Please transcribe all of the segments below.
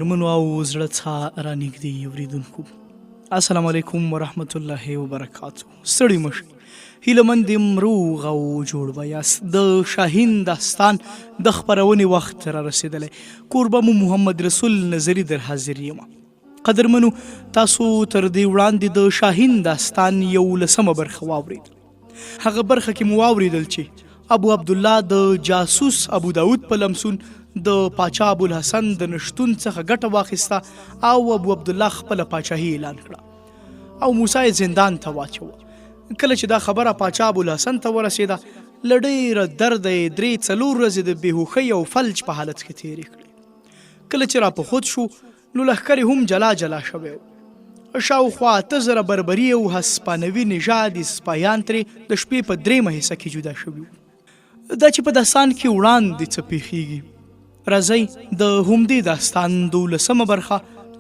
ارمنو او زړه څخه رانږدې اورېدونکو، السلام علیکم ورحمت الله وبرکاتو. ستړي مشئ، هیلهمند یم روغ او جوړ به یاست. د شاهین داستان د خپرونې وخت را رسېدلی. کوربه مو محمد رسول نظري در حاضر یم. قدرمنو، تاسو تر دې وړاندې د شاهین داستان 11مه برخه واورېد. هغه برخه کې مو واورېدل چې ابو عبدالله د جاسوس ابو داود په لمسون د پاچا ابوالحسن د نشتون څخه ګټه واخیسته او ابو عبدالله خپله پاچاهي اعلان کړه او موسی یې زندان ته واچوه. کله چې دا خبره پاچا ابوالحسن ته ورسېده، له ډېره درده یې 3-4 ورځې د بېهوښۍ او فلج په حالت کې تېرې کړې. کله چې راپخود شو نو لښکر یې هم جلا جلا شوی و. شاوخوا 8,000 بربري او هسپانوي نژاد سپایان ترې د شپې په 3مه حصه کې جدا شوي وو. دا چې په داستان کې وړاندې څه پېښېږي، راځئ د همدې داستان 12مه برخه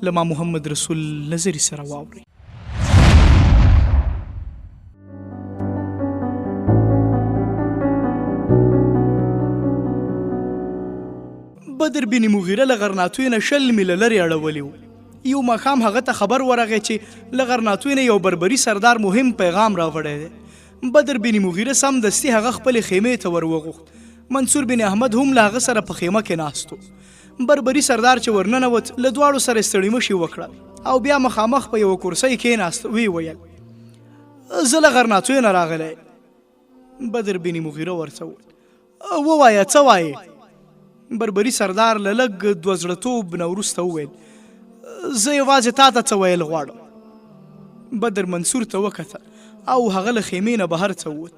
له ما محمد رسول نظري سره واورئ. بدر بن مغیره له غرناطوی نه 20 میله لرې اړولی و. یو ماښام هغه ته خبر ورغی چې له غرناطوی نه یو بربري سردار مهم پیغام راوړی دی. بدر بن مغیره سمدستي هغه خپلې خیمې ته ور وغوښت. منصور بن احمد هم له هغه سره په خیمه کې ناست و. بربري سردار چې ورننوت، له دواړو سره ستړي مشي وکړه او بیا مخامخ په یوه کرسۍ کېناست. ویې ویل، زه له غرناطوی نه راغلی. بدر بن مغیره ورته وویل، ووایه څه وایې؟ بربري سردار له لږ دوه زړهتوب نه وروسته وویل، زه یوازې تا ته څه ویل غواړم. بدر منصور ته وکتل او هغه له خیمې نه بهر څه ووت.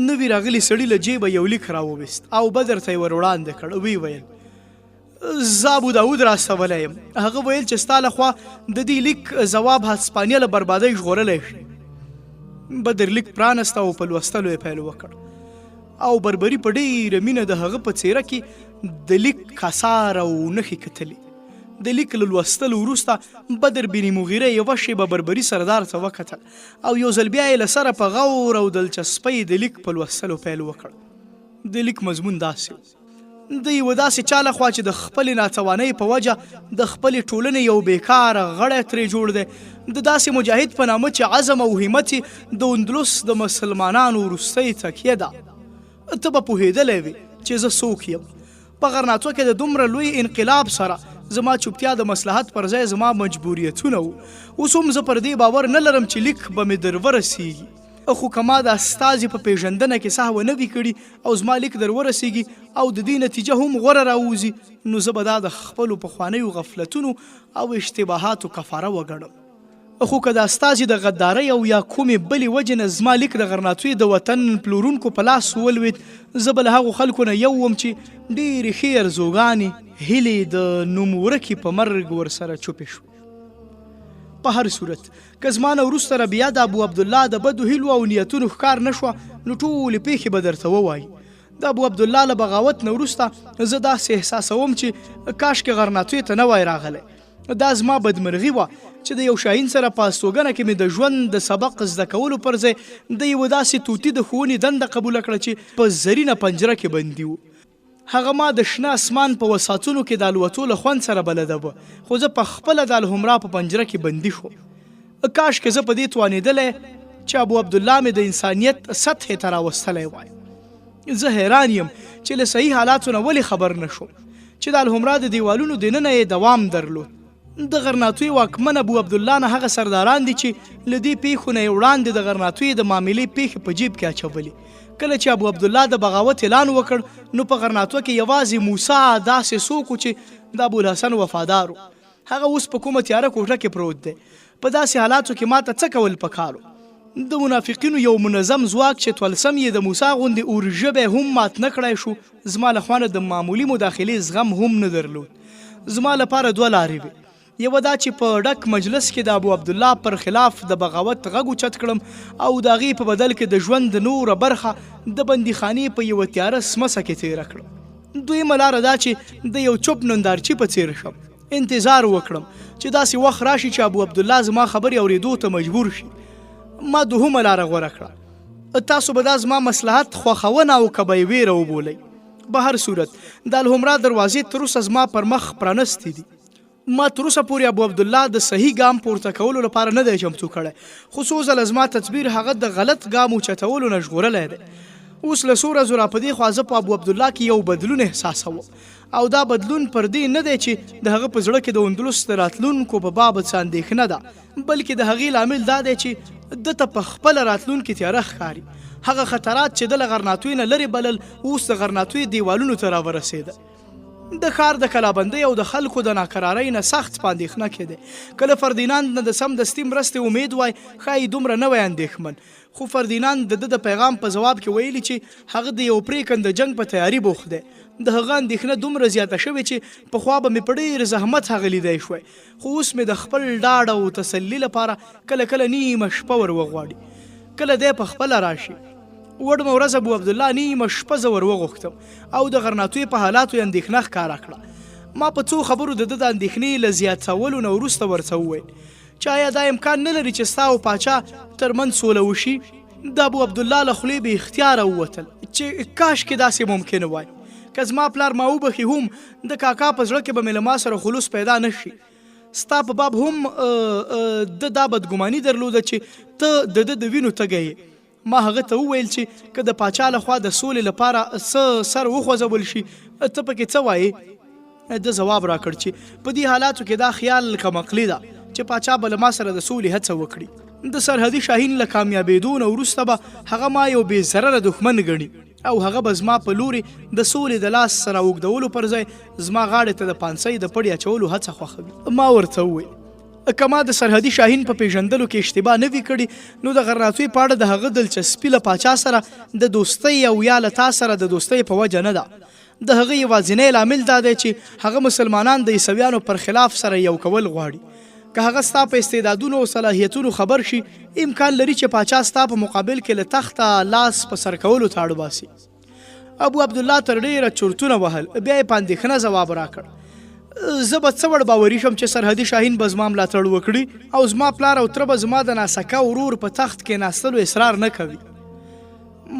نوي راغلي سړي له جیبه یو لیک راوویست او بدر ته یې ور وړاندې کړ. ویې ویل، زه ابو داود راستولی یم. هغه ویل چې ستا لخوا د دې لیک ځواب هسپانیا له بربادۍ ژغورلی شي. بدر لیک پرانسته او په لوستلو یې پیل وکړ او بربري په ډېره مینه د هغه په څېره کې د لیک کسار او نښې کتلې. د لیک له لوستلو وروسته بدر بن مغیره یوه شیبه بربري سردار ته وکتل او یو ځل بیا یې له سره په غور او دلچسپۍ د لیک په لوستلو پیل وکړ. د لیک مضمون داسې و: د یوه داسې چا لخوا چې د خپلې ناتوانۍ په وجه د خپلې ټولنې یو بیکاره غړی ترې جوړ دی، د داسې مجاهد په نامه چې عزم او همت یې د اندلس د مسلمانانو وروستۍ تکیه ده. ته به پوهېدلی وې چې زه څوک یم. په غرناطو کې د دومره لوی انقلاب سره زما چوپتیا د مصلحت پر ځای زما مجبوریتونه وو. اوس هم زه پر دې باور نه لرم چې لیک به مې در ورسیږي. خو که ما د استازي په پیژندنه کې سهوه نه وي کړي او زما لیک در ورسیږي او د دې نتیجه هم غوره راوځي، نو زه به دا د خپلو پخوانیو غفلتونو او اشتباهاتو کفاره وګڼم. خو که د استازي د غدارۍ او یا کومې بلې وجې نه زما لیک د غرناطوی د وطن پلورونکو په لاس ولوېد، زه به له هغو خلکو نه یو وم چې ډېرې ښې ارزوګانې هیلې د نوم ورکي په مرګ ورسره چوپې شوې. په هر صورت که زما نه وروسته را بیا د ابو عبدالله د بدو هیلو او نیتونو ښکار نه شوه، نو ټولې پیښې به درته ووایي. د ابو عبدالله له بغاوت نه وروسته زه داسې احساسوم چې کاشکې غرناطوی ته نه وای راغلی. دا زما بدمرغي وه چې د یو شاهین سره په استوګنه کې مې د ژوند د سبق زده کولو پر ځای د یوه داسې توتي د ښوونې دنده قبوله کړه چې په زرینه پنجره کې بندي و. هغه ما د شنه اسمان په وساتونو کې د الوتو له خوند سره بلده وه، خو زه په خپله د الحمرا په پنجره کې بندي شوم. کاشکې زه په دې توانېدلی چې ابو عبدالله مې د انسانیت سطحې ته راوستلی وای. زه حیران یم چې له صحیح حالاتو نه ولې خبر نه شوم چې د الحمرا د دیوالونو دننه یې دوام درلود. د غرناطوی واکمن ابو عبدالله نه هغه سرداران دي چې له دې پیښو نه یې وړاندې د غرناطوی د معاملې پیښې په جیب کې اچولې. کله چې ابو عبدالله د بغاوت اعلان وکړ، نو په غرناطو کې یوازې موسی داسې څوک و چې د ابوالحسن وفادار و. هغه اوس په کومه تیاره کوټه کې پروت دی. په داسې حالاتو کې ماته څه کول پکار و؟ د منافقینو یو منظم ځواک چې طلسم یې د موسی غوندې اورژبی هم مات نه کړی شو، زما له خوا نه د معمولي مداخلې زغم هم نه درلود. زما لپاره 2 لارې وې. یوه دا چې په ډک مجلس کې د ابو عبدالله پر خلاف د بغاوت غږ اوچت کړم او د هغې په بدل کې د ژوند نوره برخه د بندیخانې په یوه تیاره سمڅه کې تېره کړم. دویمه لاره دا چې د یو چوپ نندارچي په څېر شم، انتظار وکړم چې داسې وخت راشي چې ابو عبدالله زما خبرې اورېدو ته مجبور شي. ما دوهمه لاره غوره کړه. تاسو به دا زما مصلحت خوښونه او که به یې ویره وبولئ. به هر صورت د الحمرا دروازې تر اوسه زما پر مخ پرانستې دي. ما تر اوسه پورې ابو عبدالله د صحیح ګام پورته کولو لپاره نه دی چمتو کړی، خو څو ځله زما تدبیر هغه د غلط ګام اوچتولو نه ژغورلی دی. اوس له څو ورځو را په دې خوا زه په ابو عبدالله کې یو بدلون احساسوم، او دا بدلون پر دې نه دی چې د هغه په زړه کې د اندلس د راتلونکو په باب څه اندېښنه ده، بلکې د هغې لامل دا دی چې ده ته په خپله راتلونکې تیاره ښکاري. هغه خطرات چې ده له غرناطوی نه لرې بلل اوس د غرناطوی دیوالونو ته راورسېده. د ښار د کلابندۍ او د خلکو د ناکرارۍ نه سخت په اندېښنه کې دی. کله فردیناند نه د سمدستي مرستې امید وای ښایي دومره نه وای اندېښمن، خو فردیناند د ده د پیغام په ځواب کې ویلي چې هغه د یو پرېکنده جنګ په تیاري بوخت دی. د هغه اندېښنه دومره زیاته شوې چې پخوا به مې په ډېر زحمت هغه لیدی شوی، خو اوس مې د خپل ډاډ او تسلي لپاره کله کله نیمه شپه ور وغواړي. کله دی په خپله راشي. وړمه ورځ ابو عبدالله نیمه شپه زه ور وغوښتم او د غرناطوی په حالاتو یې اندېښنه ښکاره کړه. ما په څو خبرو د ده د اندېښنې له زیاتولو نه وروسته ورته وویل چې آیا دا امکان نه لري چې ستا او پاچا ترمنځ سوله وشي؟ د ابو عبدالله له خولې بې اختیاره ووتل چې کاشکې داسې ممکنه وای. که زما پلار ما وبخي هم د کاکا په زړه کې به مې له ما سره خلوص پیدا نه شي. ستا په باب هم د دا بدګماني درلوده چې ته د ده د وینو تږی یې. ما هغه ته وویل چې که د پاچا لخوا د سولې لپاره څه سر وخوځول شي ته پکې څه وایې؟ ده ځواب راکړ چې په دې حالاتو کې دا خیال کمعقلي ده چې پاچا به له ما سره د سولې هڅه وکړي. د سرحدي شاهین له کامیابېدو نه وروسته به هغه ما یو بې ضرره دښمن ګڼي او هغه به زما په لوري د سولې د لاس سره اوږدولو پر ځای زما غاړې ته د پانسۍ د پړي اچولو هڅه خوښوي. ما ورته وویل که ما د سرحدي شاهین په پیژندلو کې اشتباه نه وي کړي نو د غرناطوی په اړه د هغه دلچسپي له پاچا سره د دوستۍ او یا له تا سره د دوستۍ په وجه نه ده. د هغه یوازینی لامل دا دی چې هغه مسلمانان د عیسویانو پر خلاف سره یو کول غواړي. که هغه ستا په استعدادونو او صلاحیتونو خبر شي امکان لري چې پاچا ستا په مقابل کې له تخته لاس په سر کولو ته اړ باسي. ابو عبدالله تر ډېره چورتونه وهل، بیا یې په اندېښنه ځواب راکړ زه به څه وړ باوري شم چې سرحدي شاهین به زما ملاتړ وکړي او زما پلار او تره به زما د ناسکه ورور په تخت کې ناستلو اصرار نه کوي.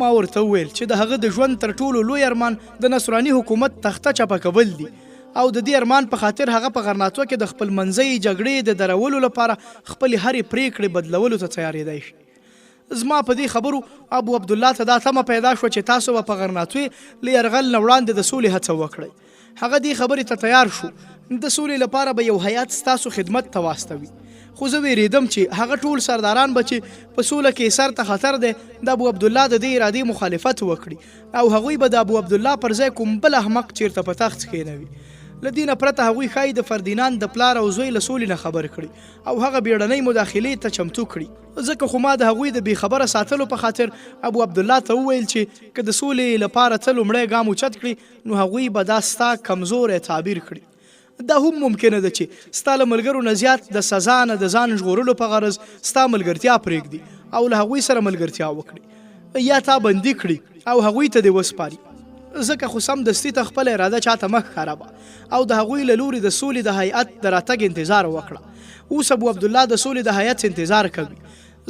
ما ورته وویل چې د هغه د ژوند تر ټولو لوی ارمان د نصراني حکومت تخته چپه کول دي او د دې ارمان په خاطر هغه په غرناطوه کې د خپل منځي جګړې د درولو لپاره خپلې هرې پریکړې بدلولو ته تیارېدی شي. زما په دې خبرو ابو عبدالله ته دا تمه پیدا شوه چې تاسو به په غرناطوی له یرغل نه وړاندې د سولې هڅه وکړئ. هغه دې خبرې ته تیار شو، د سولې لپاره به یو هیات ستاسو خدمت ته واستوي. خو زه ویرېدم چې هغه ټول سرداران به چې په سوله کې سر ته خطر دی د ابو عبدالله د دې ارادې مخالفت وکړي او هغوی به د ابو عبدالله پر ځای کوم بل احمق چیرته په تخت کښېنوي. له دې نه پرته هغوی ښایي د فردیناند د پلار او زوی له سولې نه خبر کړي او هغه بیړنۍ مداخلې ته چمتو کړي. ځکه خو ما د هغوی د بې خبره ساتلو په خاطر ابو عبدالله ته وویل چې که د سولې لپاره ته لومړی ګام اوچت کړي نو هغوی به دا ستا کمزوری تعبیر کړي. دا هم ممکنه ده چې ستا له ملګرو نه زیات د سزا نه د ځان ژغورلو په غرض ستا ملګرتیا پرېږدي او له هغوی سره ملګرتیا وکړي یا تا بندي کړي او هغوی ته دې وسپاري. ځکه خو سمدستي ته خپله اراده چاته مه ښکاره او د هغوی له لوري د سولې د هیئت د راتګ انتظار وکړه. اوس ابو عبدالله د سولې د هیئت انتظار کوي.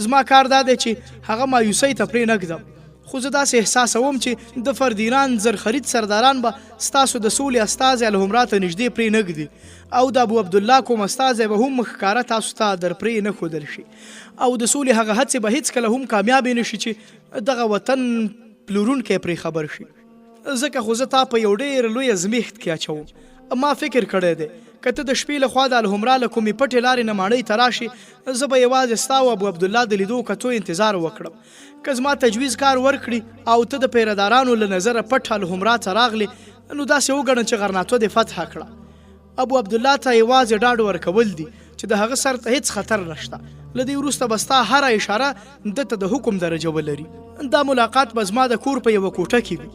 زما کار دا دی چې هغه مایوسۍ ته پرې نه ږدم، خو زه داسې احساسوم چې د فردیناند زرخرید سرداران به ستاسو د سولې استازی الهمرا ته نږدې پرې نه ږدي او د ابو عبدالله کوم استازی به هم ښکاره تاسو ته در پرې نه ښودل شي او د سولې هغه هڅې به هیڅکله هم کامیابې نه شي چې دغه وطن پلورونکی پرې خبر شي. ځکه خو زه تا په یو ډېر لوی ازمیښت کې اچوم. ما فکر کړی دی که ته د شپې لخوا د الهمرا له کومې پټې لارې نه ماڼۍ ته راشي زه به یوازې ستا او ابو عبدالله د لیدو کتو انتظار وکړم. که زما تجویز کار ورکړي او ته د پیردارانو له نظره پټ الهمرا ته راغلې نو داسې وګڼه چې غرناطوه دې فتح کړه. ابو عبدالله ته یوازې ډاډ ورکول دي چې د هغه سر ته هیڅ خطر نشته. له دې وروسته به ستا هره اشاره ده ته د حکم درجه ولري. دا ملاقات به زما د کور په یوه کوټه کې وي.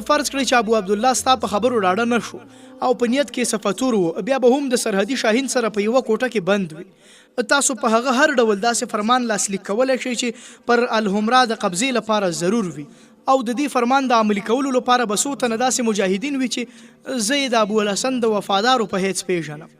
فرض کړئ چې ابو عبدالله ستا په خبرو ډاډه نه شو او په نیت کې سفتور و، بیا به هم د سرحدي شاهین سره په یوه کوټه کې بند وي. تاسو په هغه هر ډول داسې فرمان لاسلیک کولی شئ چې پر الهمرا د قبضې لپاره ضرور وي او د دې فرمان د عملي کولو لپاره به څو تنه داسې مجاهدین وي چې زه یې د ابوالحسن د وفادارو په حیث پیژنم.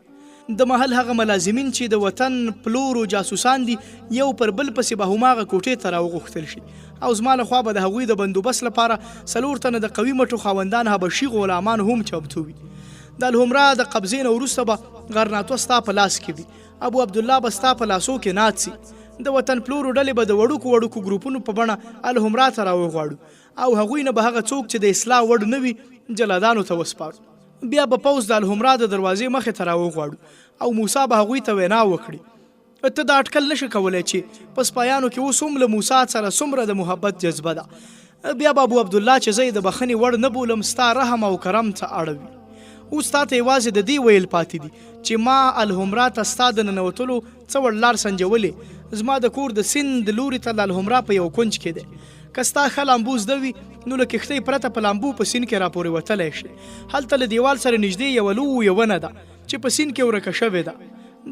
د محل هغه ملازمین چې د وطن پلورو جاسوسان دي یو پر بل پسې به هماغه کوټې ته راوغوښتل شي او زما له خوا به د هغوی د بندوبست لپاره 4 تنه د قوي مټو خاوندان حبشي غلامان هم چمتو وي. د الحمرا د قبضې نه وروسته به غرناطو ستا په لاس کې وي، ابو عبدالله به ستا په لاسو کې ناڅي. د وطن پلورو ډلې به د وړوکو ګروپونو په بڼه الحمرا ته راوغواړو او هغوی نه به هغه څوک چې د اصلاح وړ نه وي جلادانو ته وسپارو. بیا به پوځ د الحمرا د دروازې مخې ته راوغواړو او موسی به هغوی ته وینا وکړي. ته دا اټکل نشي کولی چې په سپایانو کې اوس هم له موسی سره څومره د محبت جذبه ده. بیا به ابو عبدالله چې زه یې د بخښنې وړ نه بولم ستا رحم او کرم ته اړوي. اوس تا ته یوازې د دې ویل پاتې دي چې ما الحمرا ته ستا د ننوتلو څه وړ لار سنجولې. زما د کور د سیند لوري ته د الحمرا په یو کونج کې دی. که ستا ښه لامبو زده وي نو له کښتۍ پرته په لامبو په سیند کې راپورې وتلی شي. هلته له دیوال سره نږدې یوه لویه ونه ده چې په سیند کې ورکه شوې ده.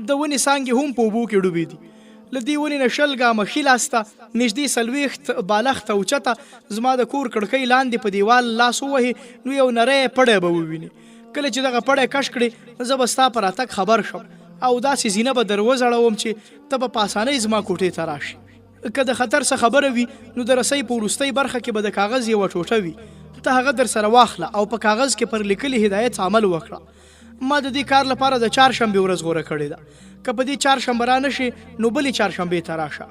د ونې څانګې هم په اوبو کې ډوبې دي. له دې ونې نه 20 ګامه ښي لاسته نږدې 40 بالښت اوچته زما د کور کړکۍ لاندې په دیوال لاس ووهې نو یو نری پړی به ووینې. کله چې دغه پړی کش کړې زه به ستا په راتګ خبر شم او داسې زینه به در وځړوم چې ته به په اسانۍ زما کوټې ته راشي. که د خطر څه خبره وي نو د رسۍ په وروستۍ برخه کې به د کاغذ یوه ټوټه وي. ته هغه در سره واخله او په کاغذ کې پر لیکلي هدایت عمل وکړه. ما د دې کار لپاره د چهارشنبې ورځ غوره کړې ده. که په دې چهارشنبه را نشي نو بلې چهارشنبې ته راشه.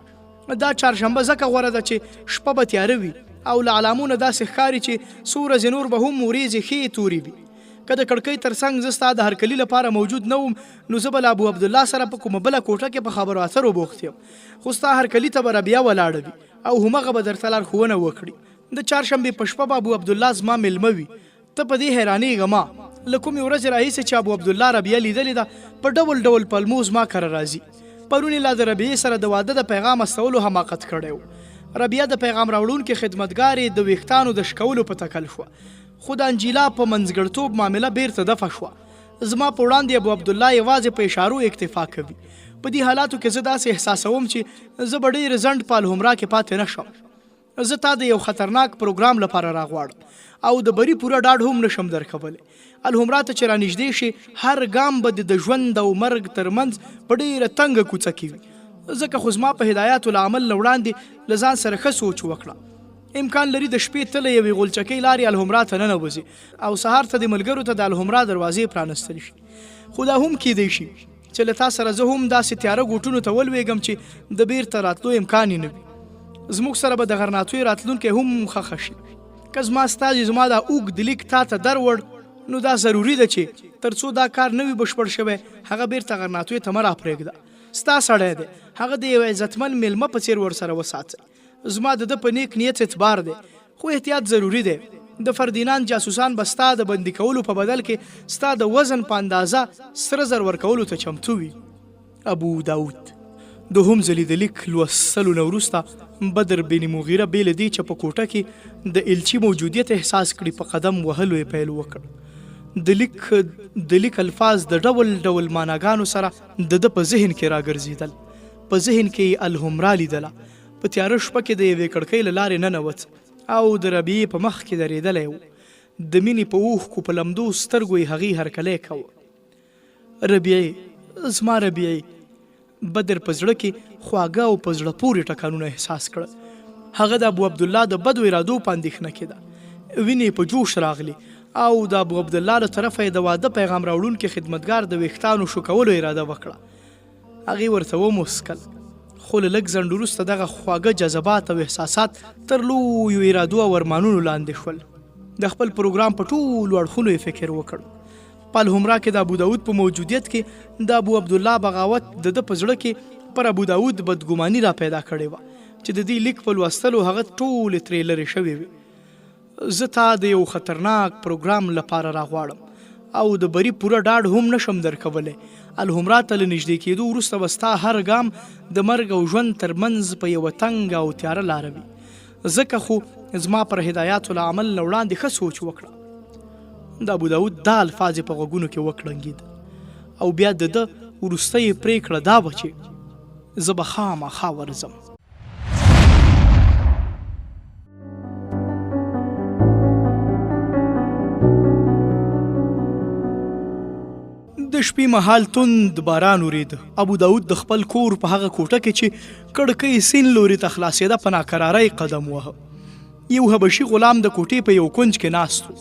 دا چهارشنبه ځکه غوره ده چې شپه به تیاره وي او له علامونه داسې ښکاري چې څو ورځې نور به هم وریځې ښې تورې وي. که د کړکۍ تر څنګ زه ستا د هرکلي لپاره موجود نه وم نو زه به له ابو عبدالله سره په کومه بله کوټه کې په خبرو اترو بوخت یم. خو ستا هرکلي ته به ربیه ولاړه وي او همغه به درته لارښوونه وکړي. د چهارشنبې په شپه به ابو عبدالله زما میلمه وي. ته په دې حیرانېږه ما له کومې ورځې راهیسې چې ابو عبدالله ربیه لیدلې ده په ډول ډول پلمو زما کره راځي. پرون یې لا د ربیې سره د واده د پیغام استولو حماقت کړی و. ربیه د پیغام راوړونکې خدمتګارې د ویښتانو د شکولو په تکل شوه. خو د انجیلا په منځګړتوب معامله بیرته دفع شوه. زما په وړاندې ابو عبدالله یوازې په اشارو اکتفا کوي. په دې حالاتو کې زه داسې احساسوم چې زه به ډېر ځنډ په الحمرا کې پاتې نه شم. زه تا د یو خطرناک پروګرام لپاره راغواړم او د بری پوره ډاډ هم نشم درکولی. الحمرا ته چې رانږدې شي هر ګام به د ژوند او مرګ ترمنځ په ډېره تنګه کوڅه کې وي. ځکه خو زما په هدایاتو له عمل نه وړاندې له ځان سره ښه سوچ وکړه. امکان لري د شپې ته له یوې غولچکۍ لارې الحمرا ته ننوځي او سهار ته د ملګرو ته د الحمرا دروازې پرانستل شي. خو دا هم کیدی شي چې له تا سره زه هم داسې تیاره ګوټونو ته ولویږم چې د بیرته راتلو امکان یې نه وي. زموږ سره به د غرناطوی راتلونکی هم ښخه شي. که زما ستاسې زما دا اوږد لیک تا ته دروړ نو دا ضروري ده چې تر څو دا کار نه وي بشپړ شوی هغه بیرته غرناطوی ته مه راپرېږده. ستا سړی دی، هغه د یو عزتمن میلمه په څېر ورسره وساتئ. زما د ده په نیک نیت اعتبار دی خو احتیاط ضروري دی. د فردیناند جاسوسان به ستا د بندي کولو په بدل کې ستا د وزن په اندازه سره زر ورکولو ته چمتو وي. ابو داود دوهم ځلې د لیک لوستلو نه وروسته بدر بن مغیره بې له دې چې په کوټه کې د الچي موجودیت احساس کړي په قدم وهلو یې پیل وکړ. د لیک الفاظ د ډول ډول معناګانو سره د ده په ذهن کې راګرځېدل. په ذهن کې الحمرا لیدله. په تیاره شپه کې د یوې کړکۍ له لارې ننوت او د ربیې په مخ کې درېدلی و. د مینې په اوښکو په لمدو سترګو یې هغې هرکلی کوه. ربیې، زما ربیې. بدر په زړه کې خواږه او په زړه پورې ټکانونه احساس کړه. هغه د ابو عبدالله د بدو ارادو په اندېښنه کې ده. وینې په جوش راغلي او د ابو عبدالله له طرفه یې د واده پیغام راوړونکي خدمتګار د ویښتانو شوکولو اراده وکړه. هغې ورته وموسکل. خو له لږ ځنډ وروسته دغه خواږه جذبات او احساسات تر لویو ارادو او ارمانونو لاندې شول. د خپل پروګرام په ټولو اړخونو یې فکر وکړ. په الحمرا کې د ابو داود په موجودیت کې د ابو عبدالله بغاوت د ده په زړه کې پر ابو داود بدګماني را پیدا کړې وه چې د دې لیک په لوستلو هغه ټولې ترې لرې شوې وي. زه تا د یو خطرناک پروګرام لپاره راغواړم او د بری پوره ډاډ هم نشم درکولی. الحمرا ته له نږدې کېدو وروسته به ستا هر ګام د مرګ او ژوند ترمنځ په یوه تنګه او تیاره لاره وي. ځکه خو زما پر هدایاتو له عمل نه وړاندې ښه سوچ وکړه. د ابو داود دا الفاظ یې په غوږونو کې وکړنګېد او بیا د ده وروستۍ پرېکړه دا وه چې زه به خامخا ورځم. د شپې مهال توند باران ورید. ابو داود د خپل کور په هغه کوټه کې چې کړکۍ سین لوري ته خلاصېده په ناکرارۍ قدم وهه. یو حبشي غلام د کوټې په یو کونج کې ناست و.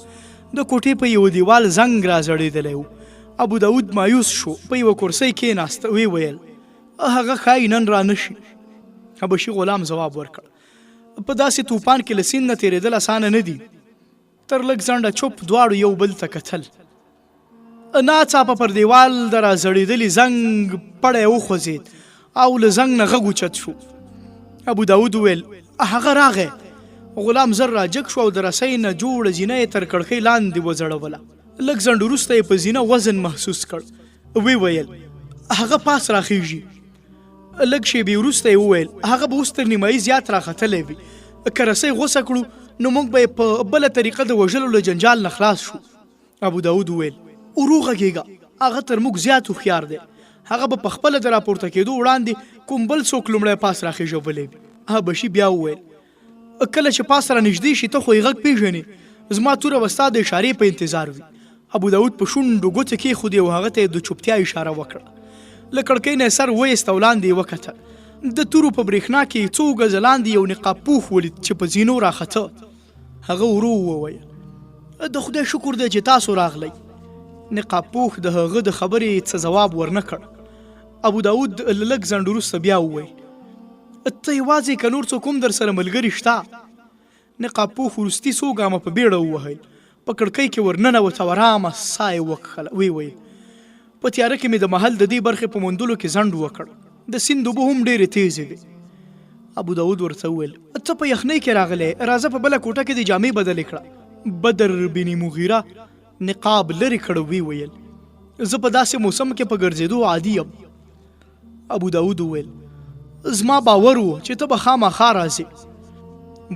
د کوټې په یو دیوال زنګ را زړېدلی و. ابو داود مایوس شو، په یوه کرسۍ کېناست، ویې ویل هغه ښایي نن را نشي. حبشي غلام ځواب ورکړ په داسې توپان کې له سیند نه تېرېدل اسانه نه دي. تر لږ ځنډه چوپ دواړو یو بل ته کتل. ناڅاپه پر دیوال د را زړېدلي زنګ پړی وخوځېد او له زنګ نه غږ اوچت شو. ابو داود وویل هغه راغی. غلام زر را جګ شو او د رسۍ نه جوړه زینه یې تر کړکۍ لاندې وځړوله. لږ ځنډ وروسته یې په زینه وزن محسوس کړ. ویې ویل هغه پاس راخیږي. لږ شېبې وروسته یې وویل هغه به اوس تر نیمایي زیات راختلی وي. که رسۍ غوڅه کړو نو موږ به یې په بله طریقه د وژلو له جنجال نه خلاص شو. ابو داود وویل ورو غږېږه، هغه تر موږ زیات هوښیار دی. هغه به په خپله د راپورته کېدو وړاندې کوم بل څوک لومړی پاس راخیژولی وي. حبشي بیا وویل کله چې پاس را نږدې شي ته خو یې غږ پېژنې، زما توره به ستا د اشارې په انتظار وي. ابو داود په شونډو ګوتې کېښودې او هغه ته یې د چوپتیا اشاره وکړه. له کړکۍ نه یې سر وایست او لاندې یې وکتل. د تورو په برېښنا کې څو ګزه لاندې یو نقاب پوښ ولید چې په زینو راخته. هغه ورو وویل د خدای شکر دی چې تاسو راغلی. نقاب پوښ د هغه د خبرې څه ځواب ورنه کړ. ابو داود له لږ ځنډ وروسته بیا وویل ته یوازې که نور څوک هم در سره ملګري شته؟ نقاب پوښ وروستي څو ګامه په بیړه ووهل، په کړکۍ کې ورننوت او ارامه ساه یې وکښله. ویې ویل په تیاره کې مې د محل د دې برخې په موندلو کې ځنډ وکړ. د سیند اوبه هم ډېرې تیزې دي. ابو داود ورته وویل ته په یخنۍ کې راغلی، راځه په بله کوټه کې دې جامې بدلې کړه. بدر بن مغیره نقاب لرې کړ. ویې ویل زه په داسې موسم کې په ګرځېدو عادي یم. ابو داود وویل زما باور و چې ته به خامخا راځې.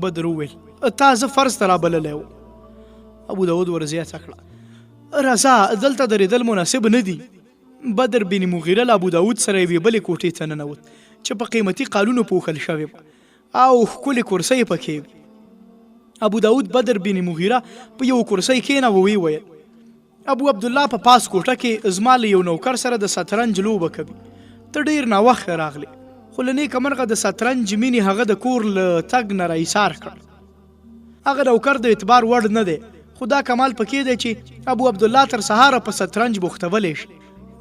بدر وویل تا زه فرض ته رابللی و. ابو داود ورزیاته کړه راځه دلته درېدل مناسب نه دي. بدر بن مغیره له ابو داود سره یوې بلې کوټې ته ننوت چې په قیمتي قالونو پوښل شوې وه او ښکلې کرسۍ پکې وې. ابو داود بدر بن مغیره په یو کرسۍ کېناوه. ویې ویل ابو عبدالله په پاس کوټه کې زما له یو نوکر سره د شطرنج لوبه کوي. ته ډېر ناوخته راغلی، خو له نیکه مرغه د شطرنج مینې هغه د کور له تګ نه راایسار کړ. هغه نوکر د اعتبار وړ نه دی، خو دا کمال پکې دی چې ابو عبدالله تر سهاره په شطرنج بوختولی شي.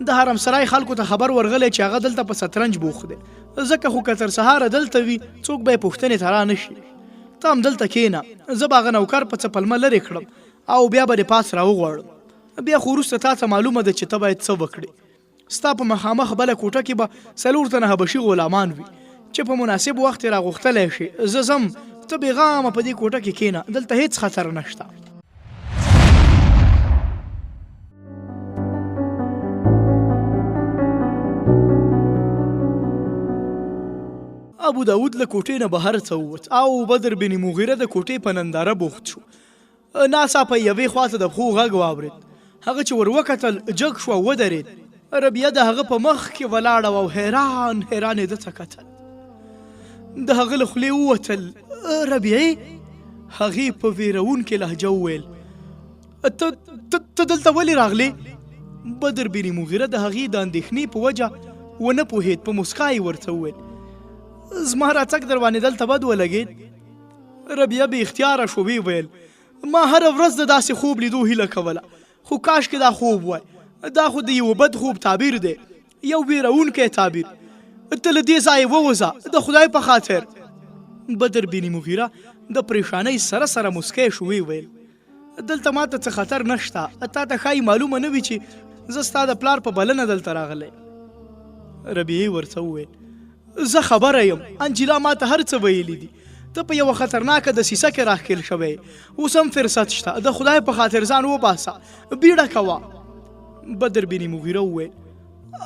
د حرم سرای خلکو ته خبر ورغلی چې هغه دلته په شطرنج بوخت دی، ځکه خو که تر سهاره دلته وي څوک به یې پوښتنې ته را نشي. ته هم دلته کښېنه، زه به هغه نوکر په څه پلمه لرې کړم او بیا به دې پاس راوغواړم. بیا خو وروسته تا ته معلومه ده چې ته باید څه وکړې. ستا په مخامخ بله کوټه کې به 4 تنه حبشي غلامان وي چې په مناسب وخت یې راغوښتلی شي. زه ځم، ته بېغامه په دې کوټه کې کښېنه، دلته هېڅ خطر نشته. ابو داود له کوټې نه بهر څه ووت او بدر بن مغیره د کوټې په ننداره بوخت شو. ناڅاپه یوې خواته د پښو غږ واورېد. هغه چې ور وکتل جګ شو او ودرېد. ربیه د هغه په مخ کې ولاړه او حیران یې ده ته کتل. د هغه له خولې ووتل ربیعې. هغې په ویرونکې لهجه وویل ته دلته ولې راغلې؟ بدر بن مغیره د هغې د اندېښنې په وجه ونه پوهېد. په مسکا یې ورته وویل زما راتګ در باندې دلته بد ولګېد. ربیعه بې اختیاره شو. ویې ویل ما هره ورځ د داسې خوب لیدو هیله کوله، خو کاشکې دا خوب وای. دا خو د یو بد خوب تعبیر دی، یو ویرونکی تعبیر. ته له دې ځایه ووځه د خدای په خاطر. بدر بن مغیره د پریشانۍ سره سره مسکی شو. ویې ویل دلته ما ته څه خطر نشته، تا ته ښایي معلومه نه وي چې زه ستا د پلار په بلنه دلته راغلی. ربیعې ورته وویل زه خبره یم، انجلا ما ته هر څه ویلي دي. ته په یوه خطرناکه دسیسه کې راښکېل شوی، اوس هم فرصت شته، د خدای په خاطر ځان وباسه، بیړه کوه. بدر بن مغیره وویل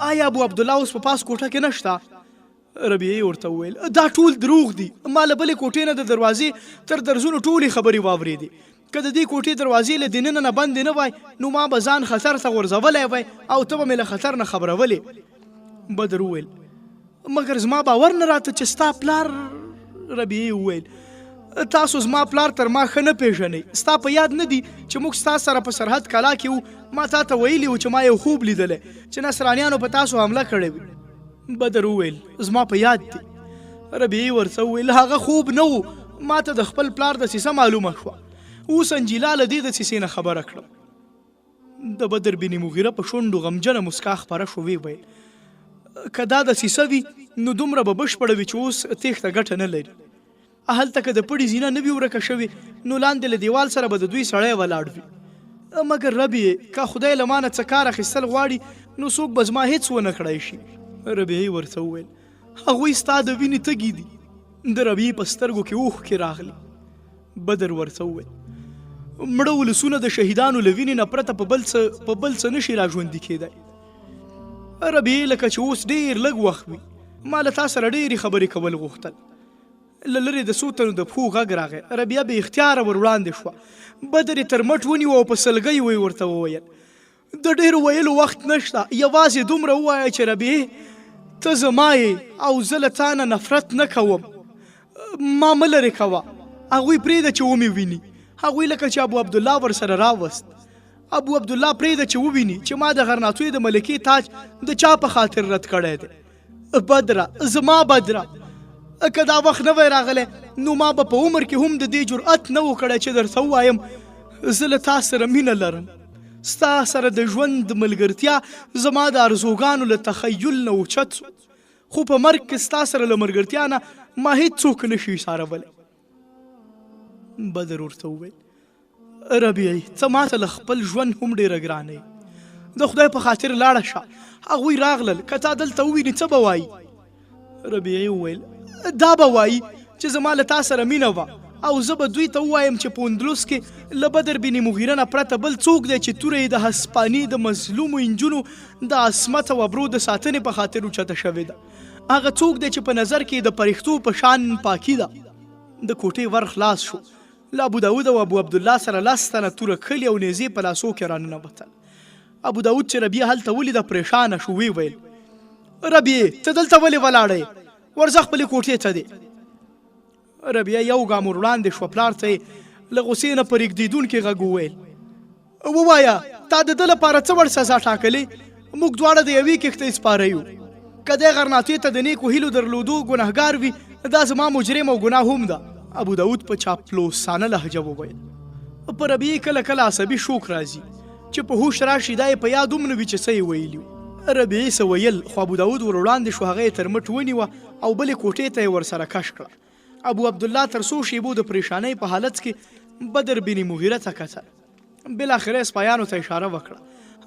آیا ابو عبدالله اوس په پاس کوټه کې نشته؟ ربیعې ورته وویل دا ټول دروغ دي. ما له بلې کوټې نه د دروازې تر درزونو ټولې خبرې واورېدې. که د دې کوټې دروازې له دننه نه بندې نه وای نو ما به ځان خطر ته غورځولی وای او ته به مې له خطر نه خبرولې. بدر وویل مګر زما باور نه راته چې ستا پلار. ربیعې وویل تاسو زما پلار تر ما ښه نه پیژنئ. ستا په یاد نه دي چې موږ ستا سره په سرحد کلا کې وو، ما تا ته ویلي و چې ما یو خوب لیدلی چې نصرانیانو په تاسو حمله کړې وي. بدر وویل زما په یاد دي. ربیعې ورته وویل هغه خوب نه و، ما ته د خپل پلار دسیسه معلومه شوه. اوس انجیلا له دې دسیسې نه خبره کړم. د بدر بن مغیره په شونډو غمجنه مسکا خپره شو. ویې ویل که دا دسیسه وي نو دومره به بشپړه وي چې اوس تېښته ګټه نه لري. هلته که د پړي زینه نه وي ورکه شوې نو لاندې له دیوال سره به د دوی سړی ولاړ وي. مګر رب یې که خدای له مانه څه کار اخیستل غواړي نو څوک به زما هېڅ ونه کړی شي. ربیعې ورته وویل هغوی ستا د وینې تږي دي. د ربیعې په سترګو کې اوښکې راغلې. بدر ورته وویل مړه ولسونه د شهیدانو له وینې نه پرته په بل څه نشي را ژوندي کېدی. ربیعې لکه چې اوس ډېر لږ وخت وي ما له تا سره ډېرې خبرې کول غوښتل. له لرې د څو تنو د پښو غږ راغی. ربیعه بې اختیاره ور وړاندې شوه. بدر یې تر مټ ونیو او په سلګۍ ورته وویل د ډېرو ویلو وخت نشته، یوازې دومره ووایه چې ربیعې ته زما یې او زه له تا نه نفرت نه کوم. ما مه لرې کوه. هغوی پرېږده چې ومې ویني. هغوی لکه چې ابو عبدالله ورسره راوست. ابو عبدالله پرېږده چې وویني چې ما د غرناطویې د ملکې تاج د چا په خاطر رد کړی دی. بدره زما بدره که دا وخت نه وی راغلی نو ما به په عمر کې هم د دې جرأت نه و کړی چې درته ووایم زه له تا سره مینه لرم. ستا سره د ژوند ملګرتیا زما د ارزوګانو له تخیل نه اوچت سو، خو په مرګ کې ستا سره له ملګرتیا نه ما هېڅوک نشي ایسارولی. بدر ورته وویل ربیعې ته ماته له خپل ژوند هم ډېره ګرانه یې. د خدای په خاطر لاړه شه. هغوی راغلل که تا دلته وویني څه به وایي؟ ربیعې وویل دا به وایي چې زما له تا سره مینه وه او زه به دوی ته ووایم چې په اندلس کې له بدر بن مغیره نه پرته بل څوک دی چې توره یې د هسپاني د مظلومو نجونو د عصمت او ابرو د ساتنې په خاطر اوچته شوې ده. هغه څوک دی چې په نظر کې د پرښتو په شان پاکي ده. د کوټې ور خلاص شو. له ابو داود او ابو عبدالله سره 10 تنه توره کلي او نیزې په لاسو کې راننوتل. ابو داود چې ربیعه هلته ولیده پریشانه شو. ویې ویل ربیعې ته دلته ولې ولاړې؟ ورځه خپلې کوټې ته دی. ربیعه یو ګام ور وړاندې شوه. پلار ته یې له غوسې نه په رېږدېدونکي غږ وویل ووایه تا د ده لپاره څه وړ سزا ټاکلې؟ موږ دواړه د یوې کښتۍ سپاره یو. که دی غرناطې ته د نیکو هیلو درلودو ګنهګار وي دا زما مجرم او ګناه هم ده. ابو داود په چاپلوسانه لهجه وویل. په ربیعې کله کله عصبي شوک راځي چې په هوش راشي دا یې په یاد هم نه وي چې څه یې ویلي. ربیعې څه ویل خو ابو داود ور وړاندې شو. هغه یې تر مټ ونیوه او بلې کوټې ته یې ورسره کش کړه. ابو عبدالله تر څو شیبو د پریشانۍ په حالت کې بدر بن مغیره ته کتل. بالاخره سپایانو ته اشاره وکړه.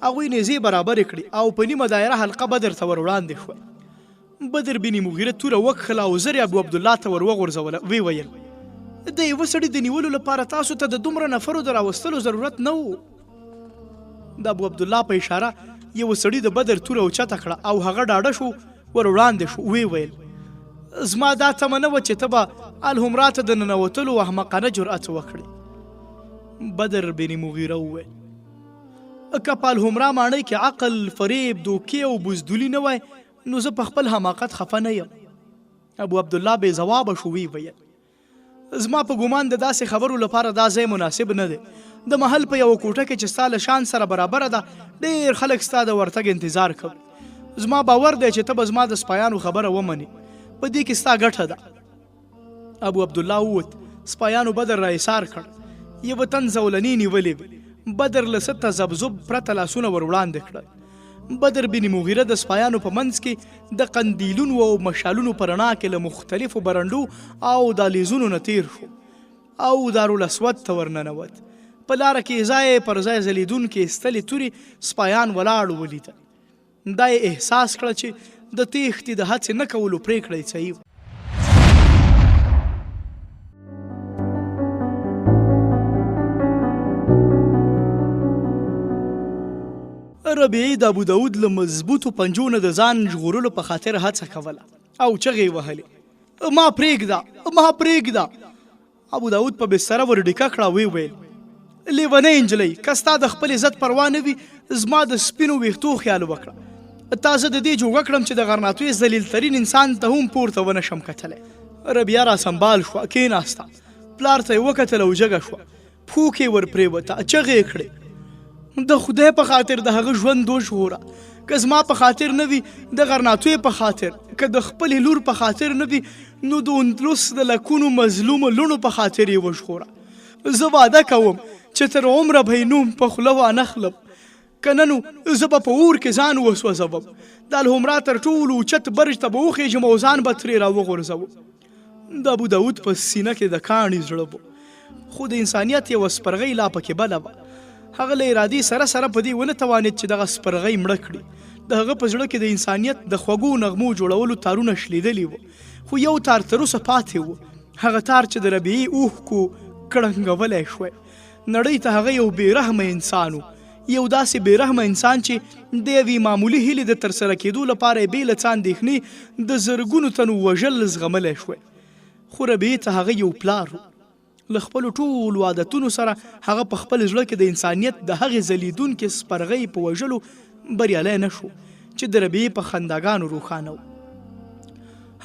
هغوی نیزې برابرې کړې او په نیمه دایره حلقه بدر ته ور وړاندې شوه. بدر بن مغیره توره وکښله او زر ابو عبدالله ته ور وغورځوله. ویې ویل د یوه سړي د نیولو لپاره تاسو ته د دومره نفرو د راوستلو ضرورت نه و. د ابو عبدالله په اشاره یو سړي د بدر توره اوچته کړه او هغه ډاډه شو ور وړاندې شو. ویې ویل زما دا تمه نه وه چې ته به الحمرا ته د ننوتلو احمقانه جرأت وکړې. بدر بن مغیره وویل که په الحمرا ماڼۍ کې عقل، فریب، دوکې او بزدلي نه وای نو زه په خپل حماقت خفه نه یم. ابو عبدالله بې ځوابه شو. ویې ویل زما په ګمان د داسې خبرو لپاره دا ځای مناسب نه دی. د محل په یوه کوټه کې چې ستا له شان سره برابره ده ډېر خلک ستا د ورتګ انتظار کوي. زما باور دی چې ته به زما د سپایانو خبره ومنې. په دې کې ستا ګټه ده. ابو عبدالله ووت. سپایانو بدر را ایسار کړ. یوه تن زولنې نیولې وې. بدر له څه تذبذب پرته لاسونه ور وړاندې کړل. بدر بن مغیره د سپایانو په منځ کې د قندیلونو او مشالونو په رڼا کې له مختلفو برنډو او دهلیزونو نه تیر شو او دارالاسود ته ورننوت. په لاره کې ځای پر ځای ځلېدونکې ستلې تورې سپایان ولاړ ولیدل. دا یې احساس کړه چې د تېښتې د هڅې نه کولو پرېکړه یې صحیح وه. ربیعې د ابو داود له مضبوطو پنجو نه د ځان ژغورلو په خاطر هڅه کوله او چغې یې وهلې ما پرېږده ما پرېږده. ابو داود په بستره ور ډیکه کړه. ویې ویل لیونۍ نجلۍ که ستا د خپل عزت پروا نه وي زما د سپینو ویښتو خیال وکړه. تا زه د دې جوګه کړم چې د غرناطویې ذلیلترین انسان ته هم پورته ونه شم کتلی. ربیعه را سنبال شوه. کېناسته. پلار ته یې وکتل او جګه شوه. پښو کې ور پرېوته. چغې یې کړې د خدای په خاطر د هغه ژوند وژغوره. که زما په خاطر نه وي د غرناطویې په خاطر، که د خپلې لور په خاطر نه وي نو د اندلس د لکونو مظلومو لوڼو په خاطر یې وژغوره. زه واده کوم چې تر عمره به یې نوم په خوله وانخلم، که نه نو زه به په اور کې ځان وسوځوم، د الهمرا تر ټولو اوچت برج ته به وخېږم او ځان به ترې راوغورځوم. د ابوداود په سینه کې د کاڼي زړه و، خو د انسانیت یوه سپرغۍ لا پکې بله وه. هغه له ارادې سره په دې ونه توانېد چې دغه سپرغۍ مړه کړي. د هغه په زړه کې د انسانیت د خوږو نغمو جوړولو تارونه شلیدلي وو، خو یو تار تر اوسه پاتې و، هغه تار چې د ربیعي اوښکو کړنګولی شوی. نړۍ ته هغه یو بېرحمه انسان و، یو داسې بېرحمه انسان چې د یوې معمولي هیلې د ترسره کېدو لپاره یې بې له څه اندېښنې د زرګونو تنو وژل زغملی شوی. خو ربیعي ته هغه یو پلار و. له خپلو ټولو عادتونو سره هغه په خپل زړه کې د انسانیت د هغې ځلیدونکې سپرغۍ په وژلو بریالی نه شو چې د ربیعې په خنداګانو روښانه و.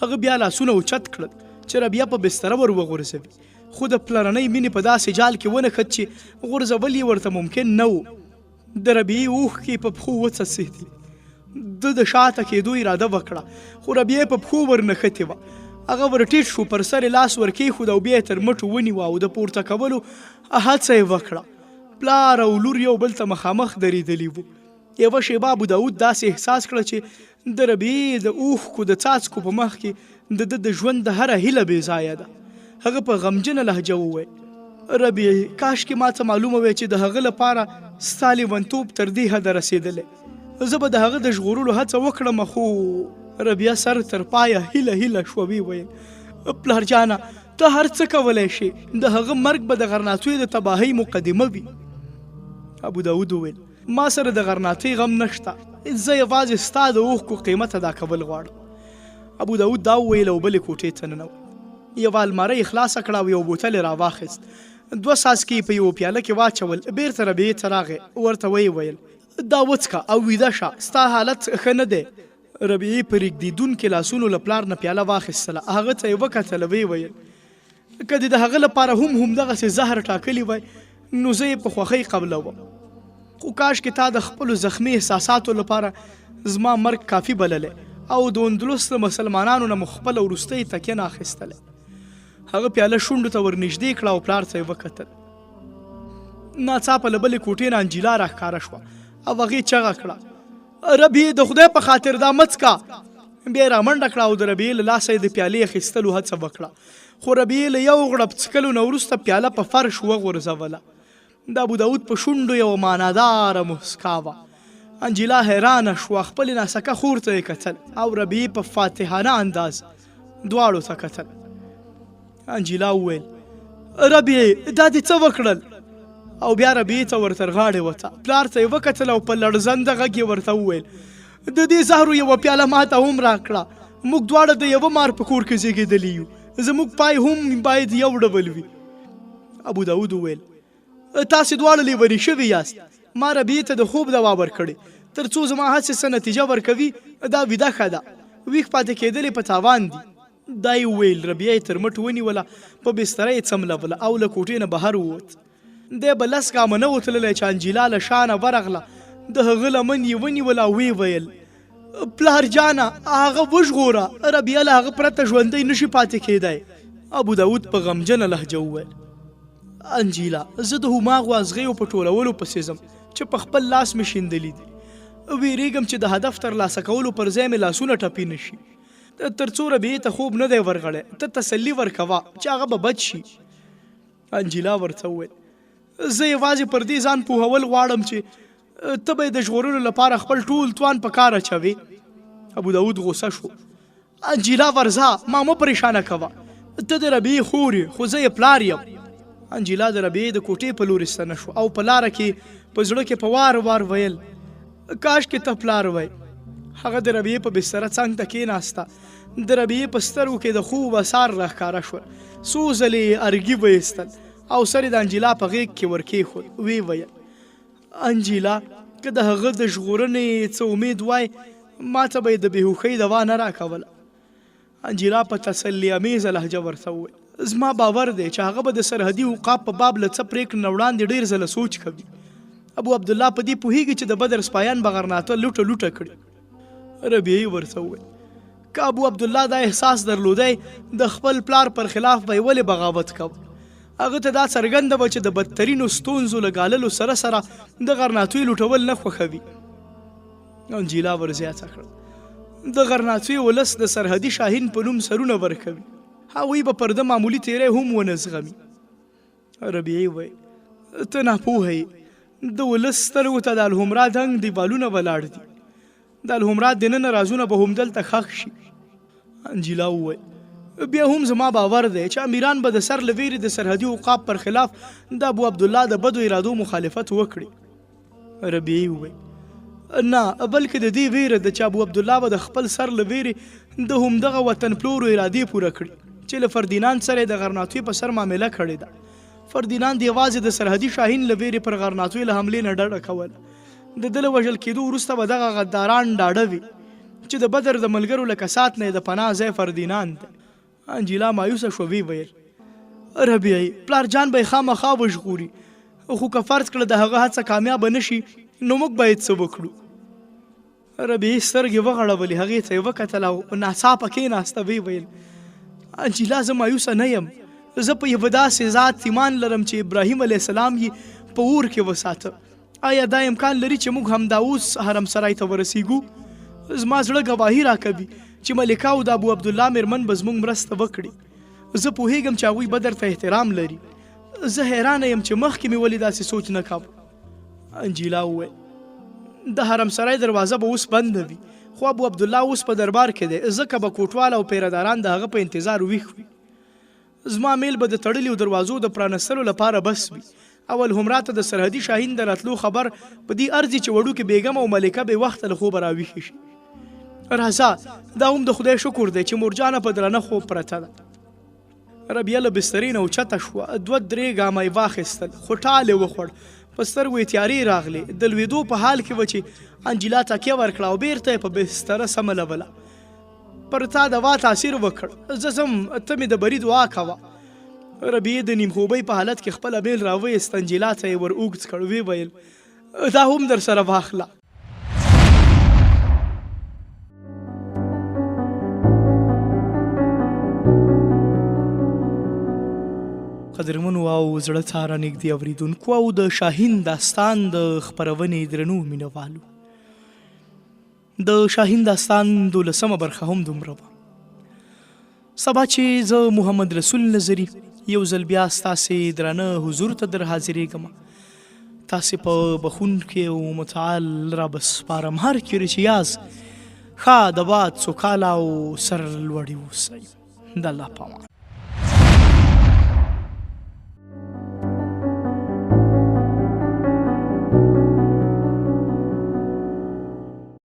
هغه بیا لاسونه اوچت کړل چې ربیعه په بستره ور وغورځوي، خو د پلرنۍ مینې په داسې جال کې ونښت چې غورځول یې ورته ممکن نه و. د ربیعې اوښکې په پښو وڅڅېدې. ده د شاته کېدو اراده وکړه، خو ربیعه په پښو ورنښتې وه. هغه ور ټیټ شو، پر سر یې لاس ور کېښود او بیا یې تر مټو ونیوه او د پورته کولو هڅه یې وکړه. پلار او لور یو بل ته مخامخ درېدلي وو. یوه شېبه ابوداود داسې احساس کړه چې د ربیعې د اوښکو د څاڅکو په مخ کې د ده د ژوند د هره هیله بې ځایه ده. هغه په غمجنه لهجه وویل: ربیعې، کاشکې ما ته معلومه وی چې د هغه لپاره ستا لیونتوب تر دې حده رسېدلی. زه به د هغه د ژغورلو هڅه وکړم، خو ربیعه سر تر پایه هیله شوه. ویې ویل: پلار جانه، ته هر څه کولی شې، د هغه مرګ به د غرناطیو د تباهۍ مقدمه وي. ابوداود وویل: ما سره د غرناطۍ غم نشته، زه یوازې ستا د اوښکو قیمت ادا کول غواړم. ابوداود دا وویل او بلې کوټې ته ننوت. یوه المارۍ یې خلاصه کړه او یو بوتل یې راواخیست. 2 څاڅکي په یوه پیاله کې واچول، بیرته ربیعې ته راغی، ورته ویې ویل: دا وڅښه او ویده شه، ستا حالت ښه نه دی. ربیعې په ریږدېدونکې لاسونو له پلار نه پیاله واخیستله، هغه ته یې وکتله، ویې ویل: که دې د هغه لپاره هم دغسې زهر ټاکلی وی نو زه یې په خوښۍ قبلوم، خو کاشکې تا د خپلو زخمي احساساتو لپاره زما مرګ کافي بللی او د اندلس د مسلمانانو نه مو خپله وروستۍ تکیه نه اخیستلی. هغه پیاله شونډو ته ورنږدې کړه او پلار ته یې وکتل. ناڅاپه له بلې کوټې نه انجیلا راښکاره شوه او هغې چغه کړه: ربیعې، د خدای په خاطر دا مڅکه. بیا یې رامنډه کړه او د ربیعې له لاسه یې د پیالې اخیستلو هڅه وکړه، خو ربیعې له یو غړپ څښلو نه وروسته پیاله په فرش وغورځوله. د ابوداود په شونډو یوه معناداره مسکا وه. انجیلا حیرانه شوه، خپلې ناسکه خور ته یې کتل او ربیعې په فاتحانه انداز دواړو ته کتل. انجیلا وویل: ربیعې، دا دې څه وکړل؟ او بیا ربیعې ته ورتر غاړې وته. پلار ته یې وکتل او په لړزنده غږ یې ورته وویل: د دې زهرو یوه پیاله ما ته هم راکړه. موږ دواړه د یوه مار په کور کې زېږېدلي یو، زموږ پای هم باید یو ډول وي. ابوداود وویل: تاسې دواړه لیوني شوي یاست. ما ربیعې ته د خوب دوا ورکړې تر څو زما هڅې څه نتیجه ورکوي. دا ویده ښه ده، ویښ پاتې کېدلې په تاوان دي. دا یې وویل. ربیعې تر مټ ونیوله، په بستره یې څملوله او له کوټې نه بهر ووت. دی به 10 ګامه نه و تللی چې انجیلا له شانه ورغله، د هغه لمن یې ونیول او ویې ویل: پلار جانه، هغه وژغوره، ربیعه له هغه پرته ژوندی نشي پاتې کېدی. ابوداود په غمجنه لهجه وویل: انجیلا، زه د هماغو ازغیو په ټولولو پسې ځم چې په خپل لاس مې شیندلي دي. ویرېږم چې د هدف ترلاسه کولو پر ځای مې لاسونه ټپي نه شي. تر څو ربیعې ته خوب نه دی ورغلی، ته تسلي ورکوه چې هغه به بد شي. انجیلا ورته وویل: زه یوازې پر دې ځان پوهول غواړم چې ته به یې د ژغورلو لپاره خپل ټول توان په کار اچوې. ابوداود غوسه شو: انجیلا ورځه، ما مه پریشانه کوه، ته د ربیعې خور یې، خو زه یې پلار یم. انجیلا د ربیعې د کوټې په لورې ستنه شو او په لاره کې په زړه کې په وار ویل: کاشکې ته پلار وی. هغه د ربیعې په بستره څنګ ته کېناسته. د ربیعې په سترګو کې د خوب اثار راښکاره شول. څو ځلې یې ارګي ویستل او سر یې د انجیلا په غېږ کې ورکېښود. ویې ویل: انجیلا، که د هغه د ژغورنې څه امید وای، ما ته به یې د بېهوښۍ دوا نه راکوله. انجیلا په تسلي امیزه لهجه ورته وویل: زما باور دی چې هغه به د سرحدي اوقاف په باب له څه پرېکړې نه وړاندې ډېر ځله سوچ کوي. ابو عبدالله په دې پوهېږي چې د بدر سپایان به غرناطه لوټه کړي. ربیعې ورته وویل: که ابو عبدالله دا احساس درلودی، د خپل پلار پر خلاف به یې ولې بغاوت کوه؟ هغه ته دا څرګنده وه چې د بدترینو ستونزو له ګاللو سره سره د غرناطیو لوټول نه خوښوي. انجیلا ور زیاته کړه د غرناطیو ولس د سرحدي شاهین په نوم سرونه ورکوي، هغوی به پر ده معمولي تیری هم ونه زغمي. ربیعي وویل ته ناپوهه یې، د ولس سترګو ته د الحمرا دنګ دیوالونه ولاړ دي، د الحمرا دننه رازونه به همدلته ښخ شي. انجیلا وویل بیا هم زما باور دی چې امیران به د سر له ویرې د سرحدي عقاب پر خلاف د ابو عبدالله د بدو ارادو مخالفت وکړي. ربیعي وویل نه، بلکې د دې ویره ده چې ابو عبدالله به د خپل سر له ویرې د همدغه وطن پلورو ارادې پوره کړي چې له فردیناند سره یې د غرناطیو په سر معامله کړې ده. فردیناند یوازې د سرحدي شاهین له ویرې پر غرناطیو له حملې نه ډډه کوله. د ده له وژل کېدو وروسته به دغه غداران ډاډه وي چې د بدر د ملګرو له کسات نه د پناه ځای فردیناند دی. انجیلا مایوسه شوه، ویې ویل ربیعي پلار جان به یې خامخا وژغوري، خو که فرض کړه د هغه هڅه کامیابه نه شي نو موږ باید څه وکړو. ربیعي سترګې وغړولې، هغې ته یې وکتل او ناڅاپه کېناسته، ویې ویل انجیلا زه مایوسه نه یم، زه په یوه داسې ذات ایمان لرم چې ابراهیم علیه السلام یې په اور کې وساته. آیا دا امکان لري چې موږ همدا اوس حرم سرای ته ورسیږو؟ زما زړه ګواهي راکوي چې ملکه او د ابو عبدالله میرمن به زموږ مرسته وکړي. زه پوهیږم چې هغوی بدر ته احترام لري. زه حیرانه یم چې مخکې مې ولې داسې سوچ نه کاوه. انجیلا وویل د حرم سرای دروازه به اوس بنده وي، خو ابو عبدالله اوس په دربار کې دی، ځکه به کوټوال او پیرداران د هغه په انتظار ویښ وي. زما میل به د تړلیو دروازو د پرانستلو لپاره بس وي. اول همرا ته د سرحدي شاهین د راتلو خبر په دې ارزي چې وړوکې بیګم او ملکه بې وخته له خوبه راویښې شي. راځه، دا هم د خدای شکر دی چې مورجانه په درنه خوب پرته ده. ربیعه له بسترې نه اوچته شوه، 2-3 ګامه یې واخیستل، خو ټال یې وخوړ. په سترګو یې تیارې راغلې، د لوېدو په حال کې وه چې انجیلا تکیه ورکړه او بیرته یې په بستره سملوله. پر تا دوا تاثیر وکړ، زه ځم، ته مې د بري دعا کوه. ربیعې د نیم خوبۍ په حالت کې خپله بیل راویست، انجیلا ته یې ور اوږد کړ، ویې ویل دا هم در سره واخله. قدرمنو او زړه ته رانږدې اورېدونکو او د شاهین داستان د خپرونې درنو مینوالو، د شاهین داستان 12مه برخه هم دومره وه. سبا چې زه محمد رسول نظري یو ځل بیا ستاسې درانه حضور ته در حاضرېږم، تاسې په بخونکي او متعال را بسپارم، هر چیرې چې یاست ښه د باد سوکاله او سرلوړي اوسئ. د الله په امان.